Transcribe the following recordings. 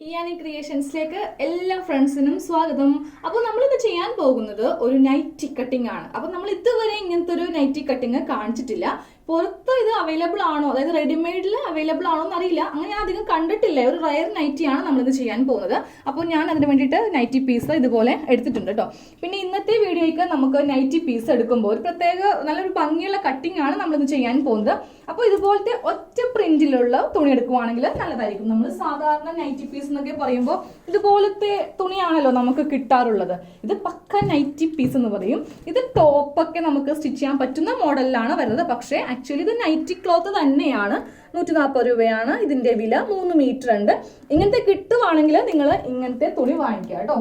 ഇയാനി ക്രിയേഷൻസിലേക്ക് എല്ലാ ഫ്രണ്ട്സിനും സ്വാഗതം. അപ്പോൾ നമ്മളിത് ചെയ്യാൻ പോകുന്നത് ഒരു നൈറ്റി കട്ടിംഗ് ആണ്. അപ്പോൾ നമ്മൾ ഇതുവരെ ഇങ്ങനത്തെ ഒരു നൈറ്റി കട്ടിംഗ് കാണിച്ചിട്ടില്ല. പുറത്ത് ഇത് അവൈലബിൾ ആണോ, അതായത് റെഡിമെയ്ഡിൽ അവൈലബിൾ ആണോ എന്ന് അറിയില്ല. അങ്ങനെ ഞാൻ അധികം കണ്ടിട്ടില്ല. ഒരു റയർ നൈറ്റിയാണ് നമ്മളിത് ചെയ്യാൻ പോകുന്നത്. അപ്പോൾ ഞാൻ അതിന് വേണ്ടിയിട്ട് നൈറ്റി പീസ് ഇതുപോലെ എടുത്തിട്ടുണ്ട് കേട്ടോ. പിന്നെ ഇന്നത്തെ വീഡിയോയ്ക്ക് നമുക്ക് നൈറ്റി പീസ് എടുക്കുമ്പോൾ ഒരു പ്രത്യേക നല്ലൊരു ഭംഗിയുള്ള കട്ടിംഗ് ആണ് നമ്മളിത് ചെയ്യാൻ പോകുന്നത്. അപ്പോൾ ഇതുപോലത്തെ ഒറ്റ പ്രിന്റിലുള്ള തുണി എടുക്കുവാണെങ്കിൽ നല്ലതായിരിക്കും. നമ്മൾ സാധാരണ നൈറ്റി പീസ് എന്നൊക്കെ പറയുമ്പോൾ ഇതുപോലത്തെ തുണിയാണല്ലോ നമുക്ക് കിട്ടാറുള്ളത്. ഇത് പക്ക നൈറ്റി പീസ് എന്ന് പറയും. ഇത് ടോപ്പൊക്കെ നമുക്ക് സ്റ്റിച്ച് ചെയ്യാൻ പറ്റുന്ന മോഡലിലാണ് വരുന്നത്. പക്ഷേ ആക്ച്വലി ഇത് നൈറ്റി ക്ലോത്ത് തന്നെയാണ്. 140 രൂപയാണ് ഇതിന്റെ വില. 3 മീറ്റർ ഉണ്ട്. ഇങ്ങനത്തെ കിട്ടുവാണെങ്കിൽ നിങ്ങൾ ഇങ്ങനത്തെ തുണി വാങ്ങിക്കുക കേട്ടോ.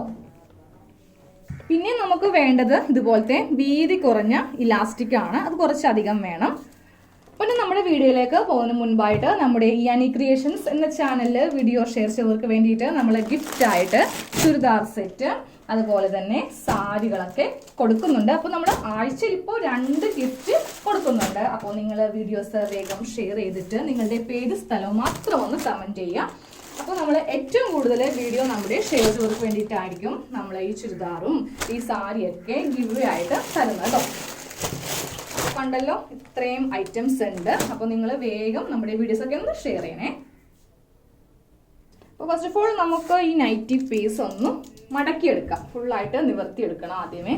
പിന്നെ നമുക്ക് വേണ്ടത് ഇതുപോലത്തെ വീതി കുറഞ്ഞ ഇലാസ്റ്റിക് ആണ്. അത് കുറച്ചധികം വേണം. പിന്നെ നമ്മുടെ വീഡിയോയിലേക്ക് പോകുന്നതിന് മുൻപായിട്ട് നമ്മുടെ ഇയാനി ക്രിയേഷൻസ് എന്ന ചാനലിൽ വീഡിയോ ഷെയർ ചെയ്തവർക്ക് വേണ്ടിയിട്ട് നമ്മൾ ഗിഫ്റ്റ് ആയിട്ട് ചുരിദാർ സെറ്റ് അതുപോലെ തന്നെ സാരികളൊക്കെ കൊടുക്കുന്നുണ്ട്. അപ്പോൾ നമ്മൾ ആഴ്ചയിൽ ഇപ്പോൾ 2 ഗിഫ്റ്റ് കൊടുക്കുന്നുണ്ട്. അപ്പോൾ നിങ്ങൾ വീഡിയോസ് വേഗം ഷെയർ ചെയ്തിട്ട് നിങ്ങളുടെ പേര് സ്ഥലവും മാത്രം ഒന്ന് കമൻറ്റ് ചെയ്യുക. അപ്പോൾ നമ്മൾ ഏറ്റവും കൂടുതൽ വീഡിയോ നമ്മുടെ ഷെയർ ചെയ്തവർക്ക് വേണ്ടിയിട്ടായിരിക്കും നമ്മൾ ഈ ചുരിദാറും ഈ സാരിയൊക്കെ ഗിവ് ആയിട്ട് തരുന്നത് കേട്ടോ. കണ്ടല്ലോ, ഇത്രയും ഐറ്റംസ് ഉണ്ട്. അപ്പോൾ നിങ്ങൾ വേഗം നമ്മുടെ വീഡിയോസ് ഒക്കെ ഒന്ന് ഷെയർ ചെയ്യണേ. അപ്പോൾ ഫസ്റ്റ് ഓഫ് ഓൾ നമുക്ക് ഈ നൈറ്റി പീസ് ഒന്ന് മടക്കിയെടുക്കാം. ഫുള്ളായിട്ട് നിവർത്തിയെടുക്കണം ആദ്യമേ.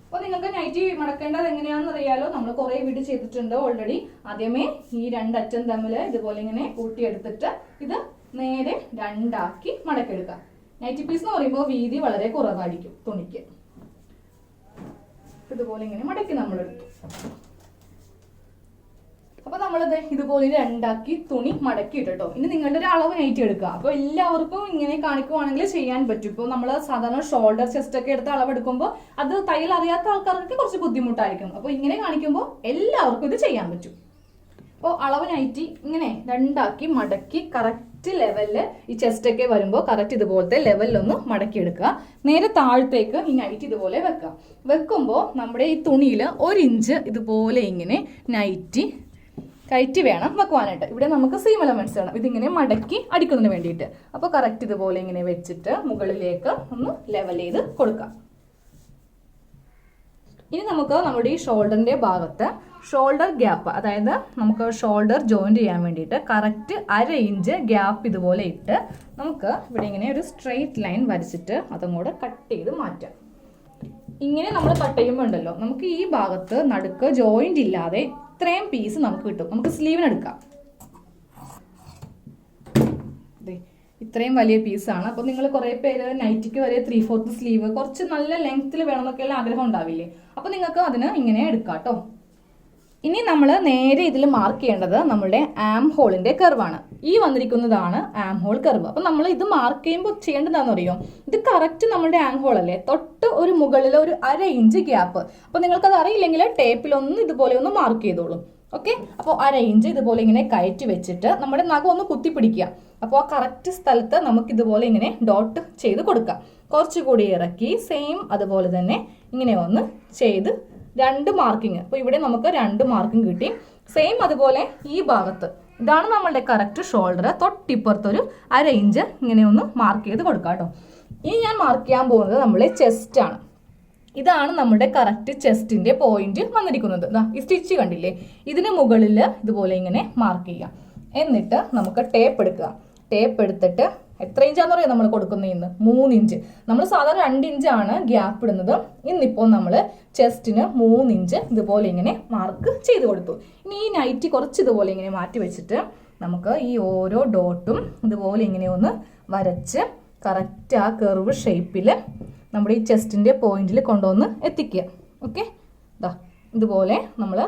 അപ്പോൾ നിങ്ങൾക്ക് നൈറ്റി മടക്കേണ്ടത് എങ്ങനെയാണെന്ന് അറിയാലോ. നമ്മൾ കുറേ വീഡിയോ ചെയ്തിട്ടുണ്ട് ഓൾറെഡി. ആദ്യമേ ഈ 2 അറ്റം തമ്മിൽ ഇതുപോലെ ഇങ്ങനെ കൂട്ടിയെടുത്തിട്ട് ഇത് നേരെ 2 ആക്കി മടക്കിയെടുക്കാം. നൈറ്റി പീസ് എന്ന് പറയുമ്പോൾ വീതി വളരെ കുറവായിരിക്കും തുണിക്ക്. ഇതുപോലെ ഇങ്ങനെ മടക്കി നമ്മളെടുത്തു. അപ്പൊ നമ്മളിത് ഇതുപോലെ 2 ആക്കി തുണി മടക്കിയിട്ടോ. ഇനി നിങ്ങളുടെ ഒരു അളവ് നൈറ്റി എടുക്കുക. അപ്പൊ എല്ലാവർക്കും ഇങ്ങനെ കാണിക്കുവാണെങ്കിൽ ചെയ്യാൻ പറ്റും. ഇപ്പോൾ നമ്മൾ സാധാരണ ഷോൾഡർ ചെസ്റ്റ് ഒക്കെ എടുത്ത് അളവെടുക്കുമ്പോൾ അത് തയ്യൽ അറിയാത്ത ആൾക്കാർക്ക് കുറച്ച് ബുദ്ധിമുട്ടായിരിക്കും. അപ്പൊ ഇങ്ങനെ കാണിക്കുമ്പോൾ എല്ലാവർക്കും ഇത് ചെയ്യാൻ പറ്റും. അപ്പോൾ അളവ് നൈറ്റി ഇങ്ങനെ 2 ആക്കി മടക്കി കറക്റ്റ് ലെവലില് ഈ ചെസ്റ്റ് ഒക്കെ വരുമ്പോൾ കറക്റ്റ് ഇതുപോലത്തെ ലെവലിലൊന്ന് മടക്കിയെടുക്കുക. നേരെ താഴത്തേക്ക് ഈ നൈറ്റി ഇതുപോലെ വെക്കുക. വെക്കുമ്പോൾ നമ്മുടെ ഈ തുണിയിൽ 1 ഇഞ്ച് ഇതുപോലെ ഇങ്ങനെ നൈറ്റി കയറ്റി വേണം വെക്കുവാനായിട്ട്. ഇവിടെ നമുക്ക് സീം എലമെന്റ്സ് വേണം. ഇതിങ്ങനെ മടക്കി അടിക്കുന്നതിന് വേണ്ടിയിട്ട്. അപ്പോൾ കറക്റ്റ് ഇതുപോലെ ഇങ്ങനെ വെച്ചിട്ട് മുകളിലേക്ക് ഒന്ന് ലെവൽ ചെയ്ത് കൊടുക്കാം. ഇനി നമുക്ക് നമ്മുടെ ഈ ഷോൾഡറിന്റെ ഭാഗത്ത് ഷോൾഡർ ഗ്യാപ്പ്, അതായത് നമുക്ക് ഷോൾഡർ ജോയിന്റ് ചെയ്യാൻ വേണ്ടിയിട്ട് കറക്റ്റ് 1/2 ഇഞ്ച് ഗ്യാപ്പ് ഇതുപോലെ ഇട്ട് നമുക്ക് ഇവിടെ ഇങ്ങനെ ഒരു സ്ട്രെയിറ്റ് ലൈൻ വരച്ചിട്ട് അതും കൂടെ കട്ട് ചെയ്ത് മാറ്റാം. ഇങ്ങനെ നമ്മൾ കട്ട് ചെയ്യുമ്പോൾ ഉണ്ടല്ലോ, നമുക്ക് ഈ ഭാഗത്ത് നടുക്ക് ജോയിന്റ് ഇല്ലാതെ ഇത്രയും പീസ് നമുക്ക് കിട്ടും. നമുക്ക് സ്ലീവിന് എടുക്കാം. ഇത്രയും വലിയ പീസാണ്. അപ്പോൾ നിങ്ങൾ കുറേ പേര് നൈറ്റിക്ക് വരെ 3/4 സ്ലീവ് കുറച്ച് നല്ല ലെങ്ത്തിൽ വേണമെന്നൊക്കെയുള്ള ആഗ്രഹം ഉണ്ടാവില്ലേ. അപ്പോൾ നിങ്ങൾക്ക് അതിന് ഇങ്ങനെ എടുക്കാം കേട്ടോ. ഇനി നമ്മൾ നേരെ ഇതിൽ മാർക്ക് ചെയ്യേണ്ടത് നമ്മുടെ ആം ഹോളിന്റെ കർവാണ്. ഈ വന്നിരിക്കുന്നതാണ് ആം ഹോൾ കർവ്. അപ്പം നമ്മൾ ഇത് മാർക്ക് ചെയ്യുമ്പോൾ ചെയ്യേണ്ടതാണെന്ന് അറിയോ, ഇത് കറക്റ്റ് നമ്മുടെ ആം ഹോൾ അല്ലേ, തൊട്ട് ഒരു മുകളിൽ ഒരു 1/2 ഇഞ്ച് ഗ്യാപ്പ്. അപ്പോൾ നിങ്ങൾക്കത് അറിയില്ലെങ്കിൽ ടേപ്പിലൊന്ന് ഇതുപോലെ ഒന്ന് മാർക്ക് ചെയ്തോളൂ. ഓക്കെ. അപ്പോൾ 1/2 ഇഞ്ച് ഇതുപോലെ ഇങ്ങനെ കയറ്റി വെച്ചിട്ട് നമ്മുടെ നഖം ഒന്ന് കുത്തിപ്പിടിക്കുക. അപ്പോൾ ആ കറക്റ്റ് സ്ഥലത്ത് നമുക്ക് ഇതുപോലെ ഇങ്ങനെ ഡോട്ട് ചെയ്ത് കൊടുക്കാം. കുറച്ചുകൂടി ഇറക്കി സെയിം അതുപോലെ തന്നെ ഇങ്ങനെ ഒന്ന് ചെയ്ത് 2 മാർക്കിങ്. അപ്പോൾ ഇവിടെ നമുക്ക് 2 മാർക്കിങ് കിട്ടി. സെയിം അതുപോലെ ഈ ഭാഗത്ത് ഇതാണ് നമ്മളുടെ കറക്റ്റ് ഷോൾഡർ. തൊട്ടിപ്പുറത്തൊരു 1/2 ഇഞ്ച് ഇങ്ങനെ ഒന്ന് മാർക്ക് ചെയ്ത് കൊടുക്കാം കേട്ടോ. ഇനി ഞാൻ മാർക്ക് ചെയ്യാൻ പോകുന്നത് നമ്മളെ ചെസ്റ്റ് ആണ്. ഇതാണ് നമ്മുടെ കറക്റ്റ് ചെസ്റ്റിന്റെ പോയിന്റ് വന്നിരിക്കുന്നത്. ഈ സ്റ്റിച്ച് കണ്ടില്ലേ, ഇതിന് മുകളിൽ ഇതുപോലെ ഇങ്ങനെ മാർക്ക് ചെയ്യാം. എന്നിട്ട് നമുക്ക് ടേപ്പ് എടുക്കുക. ടേപ്പ് എടുത്തിട്ട് എത്ര ഇഞ്ചാന്ന് പറയാം നമ്മൾ കൊടുക്കുന്നത് ഇന്ന് 3 ഇഞ്ച്. നമ്മൾ സാധാരണ 2 ഇഞ്ചാണ് ഗ്യാപ്പ് ഇടുന്നത്. ഇന്നിപ്പോൾ നമ്മൾ ചെസ്റ്റിന് 3 ഇഞ്ച് ഇതുപോലെ ഇങ്ങനെ മാർക്ക് ചെയ്ത് കൊടുത്തു. ഇനി ഈ നൈറ്റി കുറച്ച് ഇതുപോലെ ഇങ്ങനെ മാറ്റി വെച്ചിട്ട് നമുക്ക് ഈ ഓരോ ഡോട്ടും ഇതുപോലെ ഇങ്ങനെ ഒന്ന് വരച്ച് കറക്റ്റ് ആ കർവ് ഷേപ്പിൽ നമ്മുടെ ഈ ചെസ്റ്റിന്റെ പോയിന്റിൽ കൊണ്ടുവന്ന് എത്തിക്കുക. ഓക്കെ. ഇതുപോലെ നമ്മൾ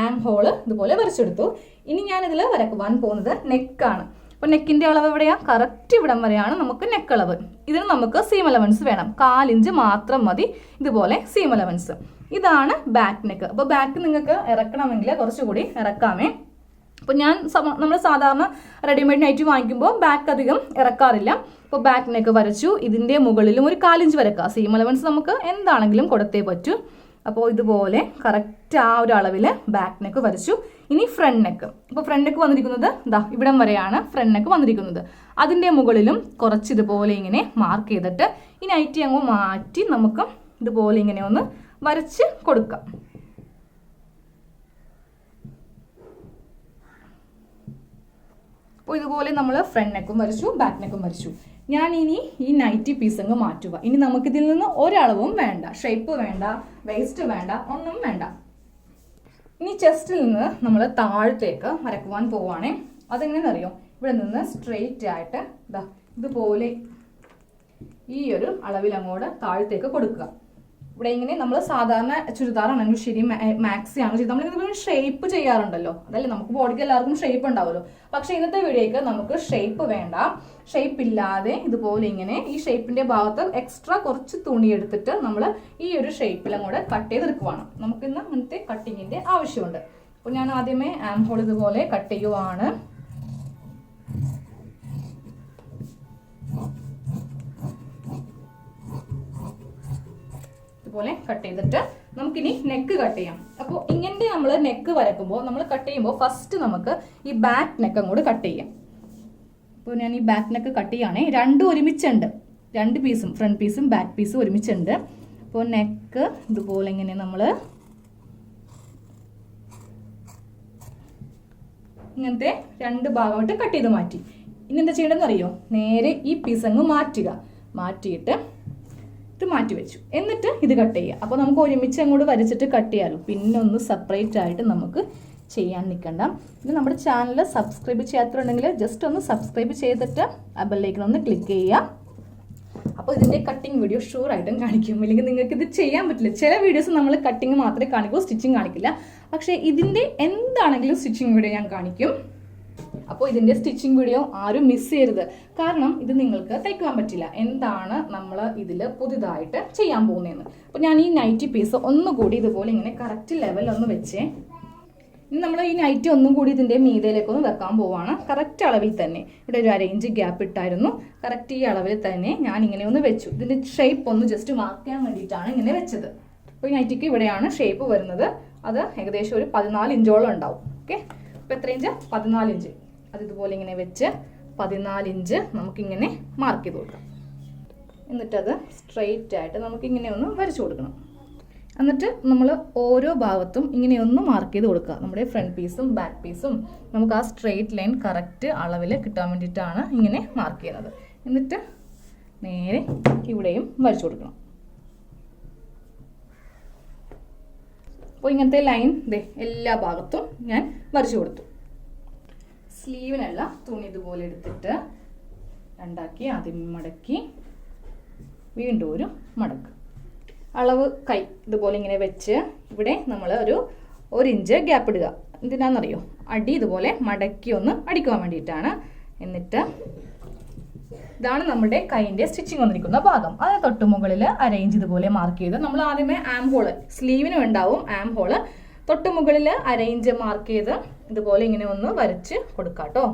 ആം ഹോള് ഇതുപോലെ വരച്ചെടുത്തു. ഇനി ഞാനിതിൽ വരക്കുവാൻ പോകുന്നത് നെക്കാണ്. അപ്പോൾ നെക്കിന്റെ അളവ് എവിടെയാണ്? കറക്റ്റ് ഇവിടം വരെയാണ് നമുക്ക് നെക്ക് അളവ്. ഇതിന് നമുക്ക് സീം അലവൻസ് വേണം. 4 ഇഞ്ച് മാത്രം മതി ഇതുപോലെ സീം അലവൻസ്. ഇതാണ് ബാക്ക് നെക്ക്. അപ്പോൾ ബാക്ക് നിങ്ങൾക്ക് ഇറക്കണമെങ്കിൽ കുറച്ചുകൂടി ഇറക്കാമേ. അപ്പോൾ നമ്മൾ സാധാരണ റെഡിമെയ്ഡ് നൈറ്റി വാങ്ങിക്കുമ്പോൾ ബാക്ക് അധികം ഇറക്കാറില്ല. അപ്പോൾ ബാക്ക് നെക്ക് വരച്ചു. ഇതിന്റെ മുകളിലും ഒരു 4 ഇഞ്ച് വരക്കുക. സീം അലവൻസ് നമുക്ക് എന്താണെങ്കിലും കൊടുത്തേ പറ്റൂ. അപ്പോൾ ഇതുപോലെ കറക്റ്റ് ആ ഒരു അളവിൽ ബാക്ക് നെക്ക് വരച്ചു. ഇനി ഫ്രണ്ട് നെക്ക്. അപ്പോൾ ഫ്രണ്ട് നെക്ക് വന്നിരിക്കുന്നത് ദാ ഇവിടം വരെയാണ് ഫ്രണ്ട് നെക്ക് വന്നിരിക്കുന്നത്. അതിൻ്റെ മുകളിലും കുറച്ച് ഇതുപോലെ ഇങ്ങനെ മാർക്ക് ചെയ്തിട്ട് ഈ നൈറ്റി അങ്ങ് മാറ്റി നമുക്ക് ഇതുപോലെ ഇങ്ങനെ ഒന്ന് വരച്ച് കൊടുക്കാം. അപ്പോൾ ഇതുപോലെ നമ്മൾ ഫ്രണ്ട് നെക്കും വരച്ചു, ബാക്ക് നെക്കും വരച്ചു. ഞാൻ ഇനി ഈ നൈറ്റി പീസ് അങ്ങ് മാറ്റുക. ഇനി നമുക്കിതിൽ നിന്ന് ഒരളവും വേണ്ട, ഷേപ്പ് വേണ്ട, വേസ്റ്റ് വേണ്ട, ഒന്നും വേണ്ട. ഇനി ചെസ്റ്റിൽ നിന്ന് നമ്മൾ താഴത്തേക്ക് വരക്കുവാൻ പോവുകയാണേ. അതെങ്ങനെയാണെന്ന് അറിയോ? ഇവിടെ നിന്ന് സ്ട്രെയിറ്റ് ആയിട്ട് ഇതുപോലെ ഈ ഒരു അളവിൽ അങ്ങോട്ട് താഴത്തേക്ക് കൊടുക്കുക. ഇവിടെ ഇങ്ങനെ നമ്മൾ സാധാരണ ചുരിദാറാണെങ്കിലും ശരി, മാക്സി ആണെങ്കിലും ശരി, നമ്മളിങ്ങനെ ഷേപ്പ് ചെയ്യാറുണ്ടല്ലോ. അതല്ലേ, നമുക്ക് ബോഡിക്ക് എല്ലാവർക്കും ഷേപ്പ് ഉണ്ടാവുമല്ലോ. പക്ഷെ ഇന്നത്തെ വീഡിയോക്ക് നമുക്ക് ഷേപ്പ് വേണ്ട. ഷേപ്പ് ഇല്ലാതെ ഇതുപോലെ ഇങ്ങനെ ഈ ഷേപ്പിന്റെ ഭാഗത്ത് എക്സ്ട്രാ കുറച്ച് തുണി എടുത്തിട്ട് നമ്മൾ ഈ ഒരു ഷേപ്പിലും കൂടെ കട്ട് ചെയ്തെടുക്കുവാണ്. നമുക്കിന്ന് അങ്ങനത്തെ കട്ടിങ്ങിന്റെ ആവശ്യമുണ്ട്. അപ്പോൾ ഞാൻ ആദ്യമേ ആം ഹോൾ ഇതുപോലെ കട്ട് ചെയ്യുവാണ്. പോലെ കട്ട് ചെയ്തിട്ട് നമുക്കിനി നെക്ക് കട്ട് ചെയ്യാം. അപ്പോൾ ഇങ്ങനെ നമ്മൾ നെക്ക് വരക്കുമ്പോൾ നമ്മൾ കട്ട് ചെയ്യുമ്പോൾ ഫസ്റ്റ് നമുക്ക് ഈ ബാക്ക് നെക്ക് അങ്ങോട്ട് കട്ട് ചെയ്യാം. അപ്പോൾ ഞാൻ ഈ ബാക്ക് നെക്ക് കട്ട് ചെയ്യുകയാണേ. രണ്ടും ഒരുമിച്ചുണ്ട്, രണ്ട് പീസും ഫ്രണ്ട് പീസും ബാക്ക് പീസും ഒരുമിച്ചുണ്ട്. അപ്പോൾ നെക്ക് ഇതുപോലെ ഇങ്ങനെ നമ്മൾ ഇങ്ങനത്തെ രണ്ട് ഭാഗമായിട്ട് കട്ട് ചെയ്ത് മാറ്റി. ഇനി എന്താ ചെയ്യേണ്ടതെന്ന് അറിയോ? നേരെ ഈ പീസ് അങ്ങ് മാറ്റിയിട്ട് ഇത് മാറ്റി വെച്ചു. എന്നിട്ട് ഇത് കട്ട് ചെയ്യുക. അപ്പോൾ നമുക്ക് ഒരുമിച്ച് അങ്ങോട്ട് വരച്ചിട്ട് കട്ട് ചെയ്യാമല്ലോ. പിന്നെ ഒന്ന് സെപ്പറേറ്റ് ആയിട്ട് നമുക്ക് ചെയ്യാൻ നിൽക്കണ്ട. പിന്നെ നമ്മുടെ ചാനൽ സബ്സ്ക്രൈബ് ചെയ്യാത്തതുണ്ടെങ്കിൽ ജസ്റ്റ് ഒന്ന് സബ്സ്ക്രൈബ് ചെയ്തിട്ട് ആ ബെല്ലൈക്കൺ ക്ലിക്ക് ചെയ്യുക. അപ്പോൾ ഇതിൻ്റെ കട്ടിങ് വീഡിയോ ഷുവറായിട്ടും കാണിക്കും. ഇല്ലെങ്കിൽ നിങ്ങൾക്ക് ഇത് ചെയ്യാൻ പറ്റില്ല. ചില വീഡിയോസ് നമ്മൾ കട്ടിങ് മാത്രമേ കാണിക്കൂ, സ്റ്റിച്ചിങ് കാണിക്കില്ല. പക്ഷേ ഇതിൻ്റെ എന്താണെങ്കിലും സ്റ്റിച്ചിങ് വീഡിയോ ഞാൻ കാണിക്കും. അപ്പോൾ ഇതിൻ്റെ സ്റ്റിച്ചിങ് വീഡിയോ ആരും മിസ് ചെയ്യരുത്. കാരണം ഇത് നിങ്ങൾക്ക് തയ്ക്കുവാൻ പറ്റില്ല. എന്താണ് നമ്മൾ ഇതിൽ പുതിയതായിട്ട് ചെയ്യാൻ പോകുന്നതെന്ന്. അപ്പോൾ ഞാൻ ഈ നൈറ്റി പീസ് ഒന്നുകൂടി ഇതുപോലെ ഇങ്ങനെ കറക്റ്റ് ലെവലൊന്ന് വെച്ചേ. ഇനി നമ്മൾ ഈ നൈറ്റി ഒന്നും കൂടി ഇതിൻ്റെ മീതയിലേക്കൊന്ന് വെക്കാൻ പോവാണ്. കറക്റ്റ് അളവിൽ തന്നെ. ഇവിടെ ഒരു 1 ഇഞ്ച് ഗ്യാപ്പ് ഇട്ടായിരുന്നു. കറക്റ്റ് ഈ അളവിൽ തന്നെ ഞാൻ ഇങ്ങനെ ഒന്ന് വെച്ചു. ഇതിൻ്റെ ഷേപ്പ് ഒന്ന് ജസ്റ്റ് മാർക്ക് ചെയ്യാൻ വേണ്ടിയിട്ടാണ് ഇങ്ങനെ വെച്ചത്. അപ്പോൾ ഈ നൈറ്റിക്ക് ഇവിടെയാണ് ഷേപ്പ് വരുന്നത്. അത് ഏകദേശം ഒരു 14 ഇഞ്ചോളം ഉണ്ടാവും. ഓക്കെ, അപ്പോൾ എത്ര ഇഞ്ച്? 14 ഇഞ്ച്. അത് ഇതുപോലെ ഇങ്ങനെ വെച്ച് 14 ഇഞ്ച് നമുക്കിങ്ങനെ മാർക്ക് ചെയ്ത് കൊടുക്കാം. എന്നിട്ടത് സ്ട്രെയിറ്റ് ആയിട്ട് നമുക്കിങ്ങനെ ഒന്ന് വരച്ചു കൊടുക്കണം. എന്നിട്ട് നമ്മൾ ഓരോ ഭാഗത്തും ഇങ്ങനെയൊന്ന് മാർക്ക് ചെയ്ത് കൊടുക്കുക. നമ്മുടെ ഫ്രണ്ട് പീസും ബാക്ക് പീസും നമുക്ക് ആ സ്ട്രെയിറ്റ് ലൈൻ കറക്റ്റ് അളവിൽ കിട്ടാൻ വേണ്ടിയിട്ടാണ് ഇങ്ങനെ മാർക്ക് ചെയ്യുന്നത്. എന്നിട്ട് നേരെ ഇവിടെയും വരച്ചു കൊടുക്കണം. അപ്പോൾ ഇങ്ങനത്തെ ലൈൻ എല്ലാ ഭാഗത്തും ഞാൻ വരച്ചു കൊടുത്തു. സ്ലീവിനുള്ള തുണി ഇതുപോലെ എടുത്തിട്ട് രണ്ടാക്കി ആദ്യം മടക്കി വീണ്ടും ഒരു മടക്ക്. അളവ് കൈ ഇതുപോലെ ഇങ്ങനെ വെച്ച് ഇവിടെ നമ്മൾ ഒരു 1 ഇഞ്ച് ഗ്യാപ്പ് ഇടുക. എന്തിനാണെന്നറിയോ? അടി ഇതുപോലെ മടക്കി ഒന്ന് അടിക്കുവാൻ വേണ്ടിയിട്ടാണ്. എന്നിട്ട് ഇതാണ് നമ്മുടെ കൈൻ്റെ സ്റ്റിച്ചിങ് വന്നിരിക്കുന്ന ഭാഗം. അത് തൊട്ട് മുകളിൽ അരയിഞ്ച് ഇതുപോലെ മാർക്ക് ചെയ്ത് നമ്മൾ ആദ്യമേ ആം ഹോള് സ്ലീവിനും ഉണ്ടാവും. ആം ഹോള് തൊട്ട് മുകളിൽ അരയിഞ്ച് മാർക്ക് ചെയ്ത് ഇതുപോലെ ഇങ്ങനെ ഒന്ന് വരച്ച് കൊടുക്കാം കേട്ടോ.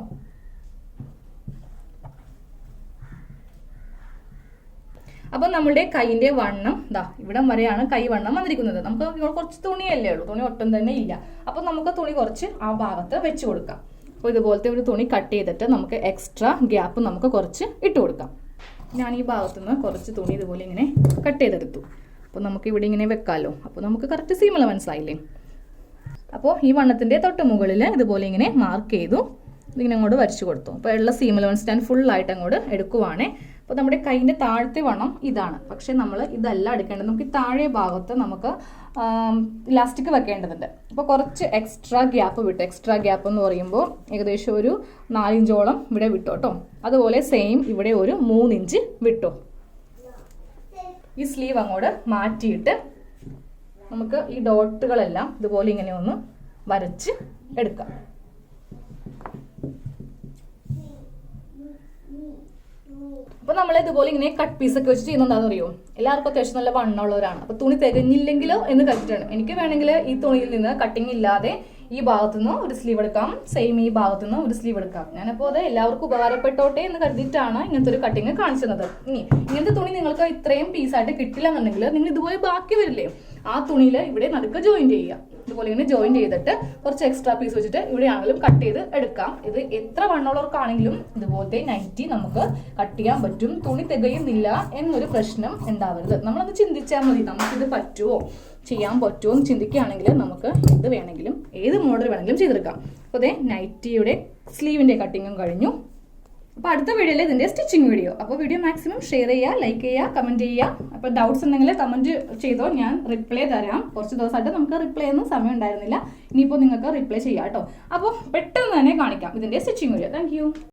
അപ്പോൾ നമ്മുടെ കൈയിൻ്റെ വണ്ണം ഇവിടം വരെയാണ് കൈ വണ്ണം വന്നിരിക്കുന്നത്. നമുക്ക് കുറച്ച് തുണിയല്ലേ ഉള്ളൂ, തുണി ഒട്ടും തന്നെ ഇല്ല. അപ്പോൾ നമുക്ക് തുണി കുറച്ച് ആ ഭാഗത്ത് വെച്ച് കൊടുക്കാം. അപ്പോൾ ഇതുപോലത്തെ ഒരു തുണി കട്ട് ചെയ്തിട്ട് നമുക്ക് എക്സ്ട്രാ ഗ്യാപ്പ് നമുക്ക് കുറച്ച് ഇട്ട് കൊടുക്കാം. ഞാൻ ഈ ഭാഗത്തുനിന്ന് കുറച്ച് തുണി ഇതുപോലെ ഇങ്ങനെ കട്ട് ചെയ്തെടുത്തു. അപ്പോൾ നമുക്ക് ഇവിടെ ഇങ്ങനെ വെക്കാമല്ലോ. അപ്പോൾ നമുക്ക് കറക്റ്റ് സീം അലവൻസ് ആയില്ലേ. അപ്പോൾ ഈ വണ്ണത്തിൻ്റെ തൊട്ട് മുകളിൽ ഇതുപോലെ ഇങ്ങനെ മാർക്ക് ചെയ്തു, ഇതിങ്ങനെ അങ്ങോട്ട് വരച്ചു കൊടുത്തു. അപ്പോൾ ഉള്ള സീം അലവൻസ് ഞാൻ ഫുള്ളായിട്ട് അങ്ങോട്ട് എടുക്കുവാണേ. അപ്പോൾ നമ്മുടെ കൈയിൻ്റെ താഴത്തെ വണ്ണം ഇതാണ്. പക്ഷേ നമ്മൾ ഇതല്ല എടുക്കേണ്ടത്. നമുക്ക് ഈ താഴെ ഭാഗത്ത് നമുക്ക് ഇലാസ്റ്റിക് വെക്കേണ്ടതുണ്ട്. അപ്പോൾ കുറച്ച് എക്സ്ട്രാ ഗ്യാപ്പ് വിട്ടു. എക്സ്ട്രാ ഗ്യാപ്പ് എന്ന് പറയുമ്പോൾ ഏകദേശം ഒരു 4 ഇഞ്ചോളം ഇവിടെ വിട്ടു കേട്ടോ. അതുപോലെ സെയിം ഇവിടെ ഒരു 3 ഇഞ്ച് വിട്ടു. ഈ സ്ലീവ് അങ്ങോട്ട് മാറ്റിയിട്ട് നമുക്ക് ഈ ഡോട്ടുകളെല്ലാം ഇതുപോലെ ഇങ്ങനെ ഒന്ന് വരച്ച് എടുക്കാം. അപ്പോൾ നമ്മൾ ഇതുപോലെ ഇങ്ങനെ കട്ട് പീസൊക്കെ വെച്ച് ചെയ്യുന്നുണ്ടാന്ന് അറിയോ? എല്ലാവർക്കും അത്യാവശ്യം നല്ല വണ്ണമുള്ളവരാണ്. അപ്പോൾ തുണി തികഞ്ഞില്ലെങ്കിലോ എന്ന് കരുതിയിട്ടാണ്. എനിക്ക് വേണമെങ്കിൽ ഈ തുണിയിൽ നിന്ന് കട്ടിങ് ഇല്ലാതെ ഈ ഭാഗത്തുനിന്ന് ഒരു സ്ലീവ് എടുക്കാം, സെയിം ഈ ഭാഗത്തുനിന്ന് ഒരു സ്ലീവ് എടുക്കാം. ഞാനപ്പോൾ അത് എല്ലാവർക്കും ഉപകാരപ്പെട്ടോട്ടെ എന്ന് കരുതിയിട്ടാണ് ഇങ്ങനത്തെ ഒരു കട്ടിങ് കാണിച്ചത്. ഇനി ഇങ്ങനത്തെ തുണി നിങ്ങൾക്ക് ഇത്രയും പീസായിട്ട് കിട്ടില്ല എന്നുണ്ടെങ്കിൽ നിങ്ങൾ ഇതുപോലെ ബാക്കി വരില്ലേ, ആ തുണിയിൽ ഇവിടെ നടുക്ക് ജോയിൻ ചെയ്യുക. ഇതുപോലെ ഇങ്ങനെ ജോയിൻ ചെയ്തിട്ട് കുറച്ച് എക്സ്ട്രാ പീസ് വെച്ചിട്ട് ഇവിടെ ആണെങ്കിലും കട്ട് ചെയ്ത് എടുക്കാം. ഇത് എത്ര വണ്ണമുള്ളവർക്കാണെങ്കിലും ഇതുപോലത്തെ നൈറ്റി നമുക്ക് കട്ട് ചെയ്യാൻ പറ്റും. തുണി തികയുന്നില്ല എന്നൊരു പ്രശ്നം ഉണ്ടാവരുത്. നമ്മളത് ചിന്തിച്ചാൽ മതി, നമുക്കിത് പറ്റുമോ, ചെയ്യാൻ പറ്റുമോ എന്ന് ചിന്തിക്കുകയാണെങ്കിൽ നമുക്ക് എന്ത് വേണമെങ്കിലും ഏത് മോഡൽ വേണമെങ്കിലും ചെയ്തെടുക്കാം. അപ്പോൾ അതേ നൈറ്റിയുടെ സ്ലീവിൻ്റെ കട്ടിങ്ങും കഴിഞ്ഞു. അപ്പോൾ അടുത്ത വീഡിയോയിൽ ഇതിൻ്റെ സ്റ്റിച്ചിങ് വീഡിയോ. അപ്പോൾ വീഡിയോ മാക്സിമം ഷെയർ ചെയ്യുക, ലൈക്ക് ചെയ്യുക, കമൻറ്റ് ചെയ്യുക. അപ്പോൾ ഡൗട്ട്സ് ഉണ്ടെങ്കിൽ കമൻറ്റ് ചെയ്തോ, ഞാൻ റിപ്ലൈ തരാം. കുറച്ച് ദിവസമായിട്ട് നമുക്ക് റിപ്ലൈ ഒന്നും സമയം ഉണ്ടായിരുന്നില്ല. ഇനിയിപ്പോൾ നിങ്ങൾക്ക് റിപ്ലൈ ചെയ്യാം കേട്ടോ. അപ്പോൾ പെട്ടെന്ന് തന്നെ കാണിക്കാം ഇതിൻ്റെ സ്റ്റിച്ചിങ് വീഡിയോ. താങ്ക്